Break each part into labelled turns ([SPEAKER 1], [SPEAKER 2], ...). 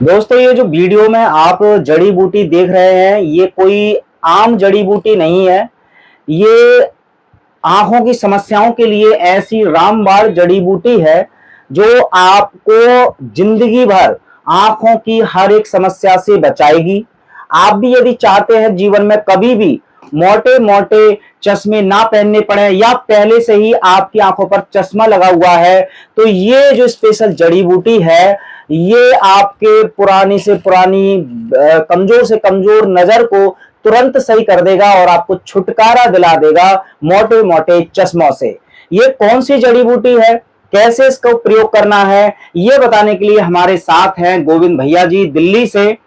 [SPEAKER 1] दोस्तों, ये जो वीडियो में आप जड़ी बूटी देख रहे हैं, ये कोई आम जड़ी बूटी नहीं है। ये आंखों की समस्याओं के लिए ऐसी रामबाण जड़ी बूटी है जो आपको जिंदगी भर आंखों की हर एक समस्या से बचाएगी। आप भी यदि चाहते हैं जीवन में कभी भी मोटे मोटे चश्मे ना पहनने पड़े या पहले से ही आपकी आंखों पर चश्मा लगा हुआ है, तो ये जो स्पेशल जड़ी बूटी है, ये आपके पुरानी से पुरानी कमजोर से कमजोर नजर को तुरंत सही कर देगा और आपको छुटकारा दिला देगा मोटे मोटे चश्मों से। ये कौन सी जड़ी बूटी है, कैसे इसका प्रयोग करना है, ये बताने के लिए हमारे साथ हैं गोविंद भैया जी दिल्ली से,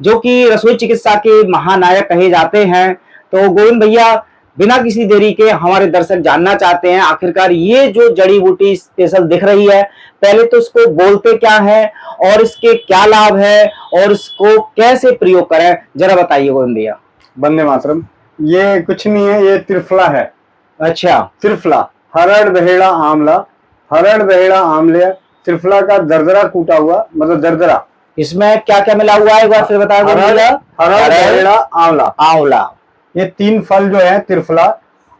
[SPEAKER 1] जो कि रसोई चिकित्सा के महानायक कहे जाते हैं। तो गोविंद भैया, बिना किसी देरी के हमारे दर्शक जानना चाहते हैं आखिरकार ये जो जड़ी बूटी स्पेशल दिख रही है, पहले तो इसको बोलते क्या है और इसके क्या लाभ है और इसको कैसे प्रयोग करें, जरा बताइए गोविंद भैया।
[SPEAKER 2] वंदे मातरम। ये कुछ नहीं है, ये त्रिफला है।
[SPEAKER 1] अच्छा,
[SPEAKER 2] त्रिफला, हरड़ बहेड़ा आंवला, हरड़ बहेड़ा आंवले, त्रिफला का दरदरा कूटा हुआ, मतलब दरदरा।
[SPEAKER 1] इसमें क्या क्या मिला हुआ है एक बार फिर बता दो।
[SPEAKER 2] हरड़ बहेड़ा आंवला,
[SPEAKER 1] आंवला,
[SPEAKER 2] ये तीन फल जो है त्रिफला।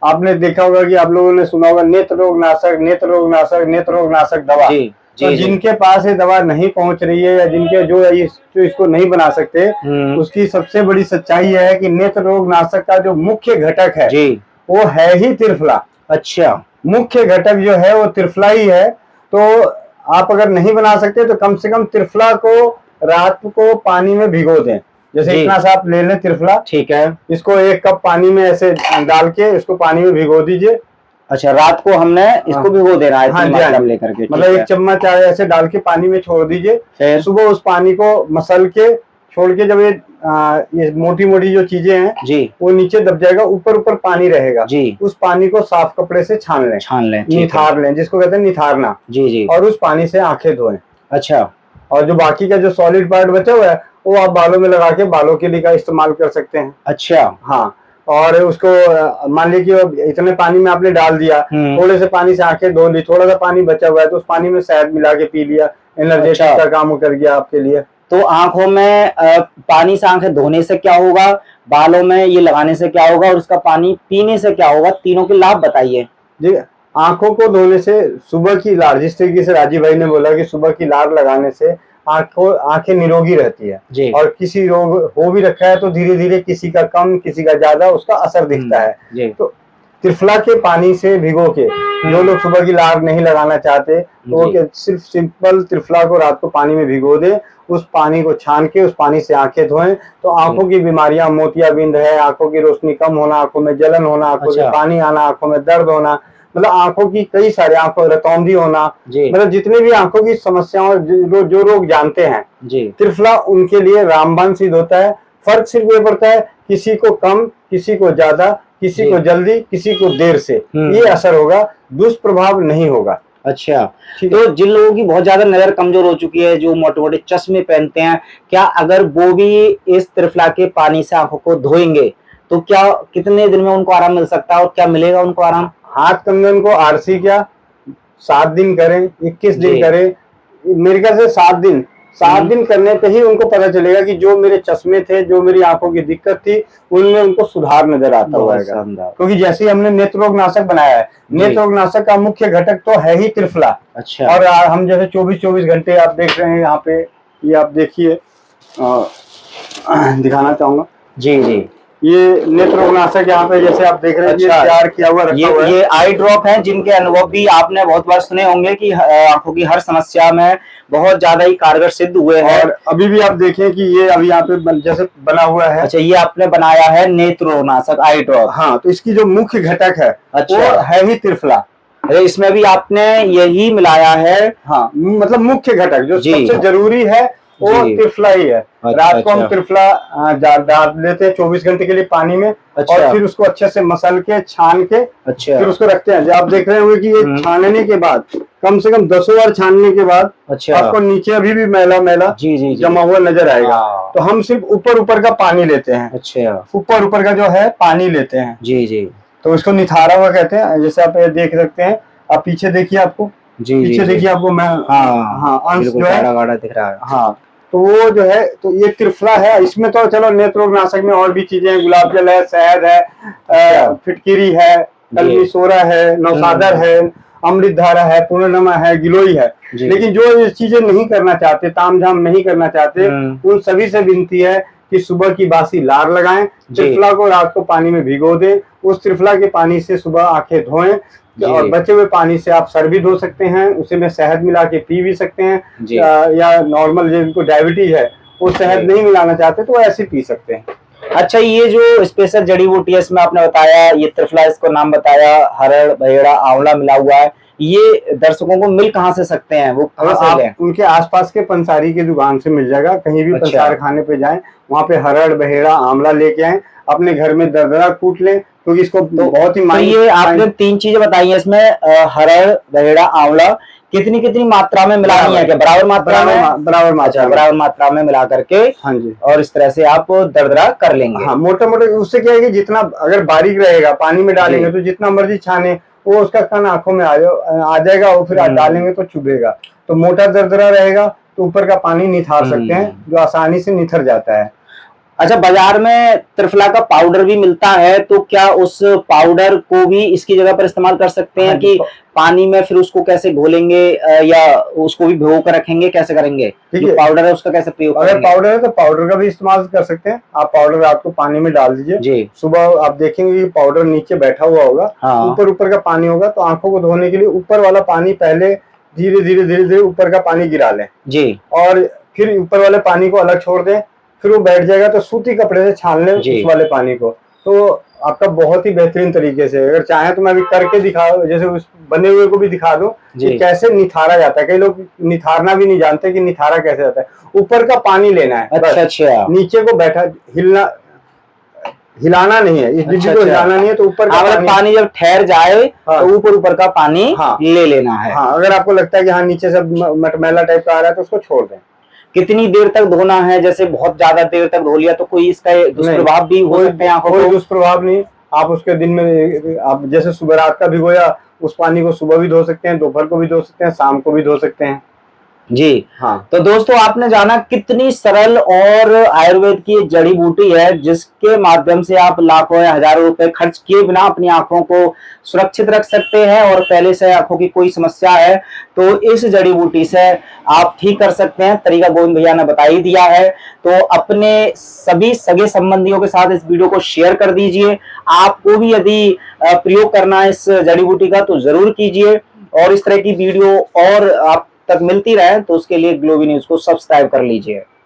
[SPEAKER 2] आपने देखा होगा कि आप लोगों ने सुना होगा नेत्र रोग नाशक, नेत्र रोग नाशक, नेत्र रोग नाशक दवा।
[SPEAKER 1] जी,
[SPEAKER 2] तो जिनके पास ये दवा नहीं पहुंच रही है या जिनके जो इसको नहीं बना सकते, उसकी सबसे बड़ी सच्चाई है कि नेत्र रोग नाशक का जो मुख्य घटक है
[SPEAKER 1] जी,
[SPEAKER 2] वो है ही त्रिफला।
[SPEAKER 1] अच्छा,
[SPEAKER 2] मुख्य घटक जो है वो त्रिफला ही है। तो आप अगर नहीं बना सकते तो कम से कम त्रिफला को रात को पानी में भिगो दें। जैसे इतना सा आप ले लें त्रिफला, ठीक है, इसको 1 कप पानी में ऐसे डाल के इसको पानी में भिगो दीजिए।
[SPEAKER 1] अच्छा, रात को हमने इसको भिगो देना है।
[SPEAKER 2] हाँ जी,
[SPEAKER 1] लेकर के
[SPEAKER 2] मतलब 1 चम्मच ऐसे डाल के पानी में छोड़ दीजिए। सुबह उस पानी को मसल के छोड़ के जब ये मोटी मोटी जो चीजें हैं जी, वो नीचे दब जाएगा, ऊपर ऊपर पानी रहेगा जी। उस पानी को साफ कपड़े से छान लें, निथार लें, जिसको कहते हैं निथारना जी जी। और उस पानी से आंखें धोएं। अच्छा, और जो बाकी का जो सॉलिड पार्ट बचा हुआ है वो आप बालों में लगा के बालों के लिए का इस्तेमाल कर सकते हैं। अच्छा, हाँ। और उसको मान लीजिए कि इतने पानी में आपने डाल दिया, थोड़े से पानी से आंखें धो ली, थोड़ा सा पानी बचा हुआ है तो उस पानी में शहद मिला के पी लिया, एनर्जेटिक का काम कर गया आपके लिए।
[SPEAKER 1] तो आंखों में पानी से आंखें धोने से क्या होगा, बालों में ये लगाने से क्या होगा और उसका पानी पीने से क्या होगा, तीनों के लाभ बताइए
[SPEAKER 2] जी। आंखों को धोने से सुबह की लार, जिस तरीके से राजीव भाई ने बोला कि सुबह की लार लगाने से आंखें निरोगी रहती है जी। और किसी रोग हो भी रखा है तो धीरे धीरे किसी का कम किसी का ज्यादा उसका असर दिखता है जी। तो त्रिफला के पानी से भिगो के, जो लोग सुबह की लार नहीं लगाना चाहते तो वो सिर्फ सिंपल त्रिफला को रात को पानी में भिगो दे, उस पानी को छान के उस पानी से आंखें धोएं तो आंखों की बीमारियां, मोतियाबिंद है, आंखों की रोशनी कम होना, आंखों में जलन होना, आंखों से पानी आना, आंखों में दर्द होना, मतलब आंखों की कई सारे, आंखों रतौंधी होना, मतलब जितने भी आंखों की समस्याओं जो लोग जानते हैं जी, त्रिफला उनके लिए रामबाण सिद्ध होता है। फर्क सिर्फ ये पड़ता है किसी को कम, किसी को ज्यादा, किसी को जल्दी, किसी को देर से ये असर होगा, दुष्प्रभाव नहीं होगा। अच्छा, तो
[SPEAKER 1] जिन लोगों की बहुत ज्यादा नजर कमजोर हो चुकी है, जो मोटे मोटे चश्मे पहनते हैं, क्या अगर वो भी इस त्रिफला के पानी से आंखों को धोएंगे तो क्या कितने दिन में उनको आराम मिल सकता है और क्या मिलेगा उनको आराम?
[SPEAKER 2] हाथ कंगन को आरसी क्या 7 दिन करें, 21 दिन करें, मेरे ख्याल से 7 दिन करने पे ही उनको पता चलेगा कि जो मेरे चश्मे थे, जो मेरी आंखों की दिक्कत थी, उनमें उनको सुधार नजर आता हुआ है। क्योंकि जैसे ही हमने नेत्र रोग नाशक बनाया है, नेत्र रोग नाशक का मुख्य घटक तो है ही त्रिफला। अच्छा, और हम जैसे 24 घंटे आप देख रहे हैं यहाँ पे, ये आप देखिए, दिखाना चाहूंगा जी जी। ये नेत्र रोग नाशक यहाँ पे जैसे आप देख रहे हैं, तैयार किया हुआ रखा हुआ है।
[SPEAKER 1] ये आई ड्रॉप है जिनके अनुभव भी आपने बहुत बार सुने होंगे कि आंखों की हर समस्या में बहुत ज्यादा ही कारगर सिद्ध हुए हैं।
[SPEAKER 2] और अभी भी आप देखें कि ये अभी यहाँ पे जैसे बना हुआ है।
[SPEAKER 1] अच्छा, ये आपने बनाया है नेत्र रोग नाशक आई ड्रॉप।
[SPEAKER 2] हाँ, तो इसकी जो मुख्य घटक है वो है ही त्रिफला।
[SPEAKER 1] इसमें भी आपने यही मिलाया है?
[SPEAKER 2] हाँ, मतलब मुख्य घटक जो सबसे जरूरी है वो त्रिफला ही है। रात को हम त्रिफला डाल लेते हैं 24 घंटे के लिए पानी में। और फिर उसको अच्छे से मसल के छान के फिर उसको रखते हैं। आप देख रहे होंगे कि ये छानने के बाद कम से कम 10 बार छानने के बाद आपको नीचे अभी भी मैला मैला जमा हुआ नजर आएगा। तो हम सिर्फ ऊपर का पानी लेते हैं। अच्छा, ऊपर का जो है पानी लेते हैं जी जी। तो इसको निथारा हुआ कहते हैं। जैसे आप देख सकते हैं, आप पीछे देखिए, आपको पीछे देखिए, आपको मैं अंश जो है गाढ़ा दिख रहा है। हाँ, तो वो जो है, तो ये त्रिफला है। इसमें तो चलो नेत्र रोग नाशक में और भी चीजें हैं, गुलाब जल है, शहद है, फिटकिरी है, कलमी सोरा है, नौसादर है, अमृत धारा है, पूर्णिमा है, गिलोई है। लेकिन जो ये चीजें नहीं करना चाहते, तामझाम नहीं करना चाहते, उन सभी से विनती है कि सुबह की बासी लार लगाएं, त्रिफला को रात को पानी में भिगो दें, उस त्रिफला के पानी से सुबह आंखें धोएं, और बचे हुए पानी से आप सर भी धो सकते हैं, उसे में शहद मिला के पी भी सकते हैं, या नॉर्मल जिनको डायबिटीज है वो शहद नहीं मिलाना चाहते तो ऐसे पी सकते हैं।
[SPEAKER 1] अच्छा, ये जो स्पेशल जड़ी बूटी है इसमें आपने बताया ये त्रिफला, इसको नाम बताया, हरड़, बहेड़ा, आंवला मिला हुआ है, ये दर्शकों को मिल कहाँ से सकते हैं, वो कहाँ से लें?
[SPEAKER 2] उनके आसपास के पंसारी की दुकान से मिल जाएगा, कहीं भी पंसार खाने पे जाएं, वहाँ पे हरड़, बहेड़ा, आंवला लेके आए, अपने घर में दरदरा कूट लें, क्योंकि इसको बहुत ही
[SPEAKER 1] ये आपने 3 चीजें बताई हैं इसमें, हरड़, बहेड़ा, आंवला, कितनी कितनी मात्रा में मिलानी है? क्या बराबर मात्रा में? बराबर मात्रा में मिला करके,
[SPEAKER 2] हाँ जी,
[SPEAKER 1] और इस तरह से आप दरदरा कर लेंगे।
[SPEAKER 2] हाँ, मोटा मोटा। उससे क्या है कि जितना अगर बारीक रहेगा पानी में डालेंगे तो जितना मर्जी छाने वो उसका कण आंखों में आ जाएगा, वो फिर डालेंगे तो चुभेगा। तो मोटा दरदरा रहेगा तो ऊपर का पानी निथार सकते हैं, जो आसानी से निथर जाता है।
[SPEAKER 1] अच्छा, बाजार में त्रिफला का पाउडर भी मिलता है, तो क्या उस पाउडर को भी इसकी जगह पर इस्तेमाल कर सकते हैं? कि पानी में फिर उसको कैसे घोलेंगे, या उसको भी भिगो कर रखेंगे, कैसे करेंगे? जो पाउडर है उसका कैसे प्रयोग करेंगे?
[SPEAKER 2] अगर पाउडर है तो पाउडर का भी इस्तेमाल कर सकते हैं। आप पाउडर रात को पानी में डाल दीजिए, सुबह आप देखेंगे कि पाउडर नीचे बैठा हुआ होगा, ऊपर का पानी होगा, तो आंखों को धोने के लिए ऊपर वाला पानी पहले धीरे धीरे ऊपर का पानी गिरा लें जी, और फिर ऊपर वाले पानी को अलग छोड़ दें, फिर वो बैठ जाएगा तो सूती कपड़े से छान लें उस वाले पानी को, तो आपका बहुत ही बेहतरीन तरीके से। अगर चाहें तो मैं अभी करके दिखा, जैसे उस बने हुए को भी दिखा दूं कि कैसे निथारा जाता है। कई लोग निथारना भी नहीं जानते कि निथारा कैसे जाता है। ऊपर का पानी लेना है, अच्छा, नीचे को बैठा हिलाना नहीं है, इस डिब्बी को हिलाना नहीं है। तो ऊपर का
[SPEAKER 1] पानी जब ठहर जाए तो ऊपर का पानी ले लेना है।
[SPEAKER 2] हाँ, अगर आपको लगता है कि हाँ नीचे से मटमैला टाइप का आ रहा है तो उसको छोड़ दें।
[SPEAKER 1] कितनी देर तक धोना है? जैसे बहुत ज्यादा देर तक धो लिया तो कोई इसका दुष्प्रभाव भी हो सकते हैं आंखों को?
[SPEAKER 2] कोई दुष्प्रभाव नहीं। आप उसके दिन में, आप जैसे सुबह रात का भिगोया, उस पानी को सुबह भी धो सकते हैं, दोपहर को भी धो सकते हैं, शाम को भी धो सकते हैं
[SPEAKER 1] जी। हाँ, तो दोस्तों आपने जाना कितनी सरल और आयुर्वेद की जड़ी बूटी है, जिसके माध्यम से आप लाखों या हजारों रुपए खर्च किए बिना अपनी आंखों को सुरक्षित रख सकते हैं। और पहले से आंखों की कोई समस्या है तो इस जड़ी बूटी से आप ठीक कर सकते हैं। तरीका गोविंद भैया ने बता ही दिया है। तो अपने सभी सगे संबंधियों के साथ इस वीडियो को शेयर कर दीजिए। आपको भी यदि प्रयोग करना है इस जड़ी बूटी का तो जरूर कीजिए, और इस तरह की वीडियो और आप तक मिलती रहे तो उसके लिए ग्लोबी न्यूज को सब्सक्राइब कर लीजिए।